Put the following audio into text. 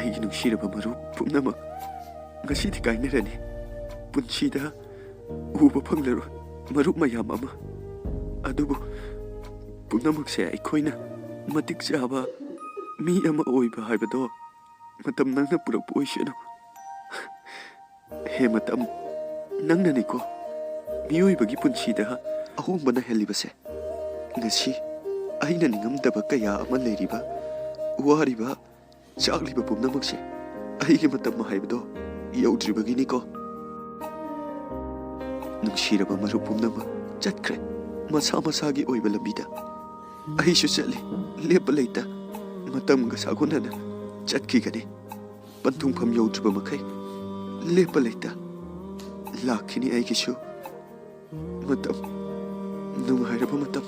ꯑꯩꯒꯤ ꯅꯨꯡꯁꯤꯔꯕ ꯃꯔꯨꯞ ꯄꯨꯝꯅꯃꯛ ꯉꯁꯤꯗꯤ ꯀꯥꯏꯅꯔꯅꯤ ꯄꯨꯟꯁꯤꯗ ꯎꯕ ꯐꯪꯂꯔꯣꯏ ꯃꯔꯨꯞ ꯃꯌꯥꯝ ꯑꯃ ꯑꯗꯨꯕꯨ ꯄꯨꯝꯅꯃꯛꯁꯦ ꯑꯩꯈꯣꯏꯅ ꯃꯇꯤꯛ ꯆꯥꯕ ꯃꯤ ꯑꯃ ꯑꯣꯏꯕ ꯍꯥꯏꯕꯗꯣ ꯃꯇꯝ ꯅꯪꯅ ꯄꯨꯔꯛꯄ ꯑꯣꯏꯁꯅꯨ ꯍꯦ ꯃꯇꯝ ꯅꯪꯅꯅꯤꯀꯣ ꯃꯤꯑꯣꯏꯕꯒꯤ ꯄꯨꯟꯁꯤꯗ ꯑꯍꯣꯡꯕ ꯅꯥꯏꯍꯜꯂꯤꯕꯁꯦ ꯉꯁꯤ ꯑꯩꯅ ꯅꯤꯡꯉꯝꯗꯕ ꯀꯌꯥ ꯑꯃ ꯂꯩꯔꯤꯕ ꯋꯥꯔꯤꯕ ꯆꯥꯛꯂꯤꯕ ꯄꯨꯝꯅꯃꯛꯁꯦ ꯑꯩꯒꯤ ꯃꯇꯝ ꯍꯥꯏꯕꯗꯣ ꯌꯧꯗ꯭ꯔꯤꯕꯒꯤꯅꯤꯀꯣ ꯅꯨꯡꯁꯤꯔꯕ ꯃꯔꯨꯞ ꯄꯨꯝꯅꯃꯛ ꯆꯠꯈ꯭ꯔꯦ ꯃꯁꯥ ꯃꯁꯥꯒꯤ ꯑꯣꯏꯕ ꯂꯝꯕꯤꯗ ꯑꯩꯁꯨ ꯆꯠꯂꯤ ꯂꯦꯞꯄ ꯂꯩꯇ ꯃꯇꯝꯒ ꯁꯥꯒꯣꯟꯅꯅ ꯆꯠꯈꯤꯒꯅꯤ ꯄꯟꯊꯨꯡꯐꯝ ꯌꯧꯗ꯭ꯔꯤꯕ ꯃꯈꯩ ꯂꯦꯞꯄ ꯂꯩꯇ ꯂꯥꯛꯈꯤꯅꯤ ꯑꯩꯒꯤꯁꯨ ꯃꯇꯝ ꯅꯨꯡꯉꯥꯏꯔꯕ ꯃꯇꯝ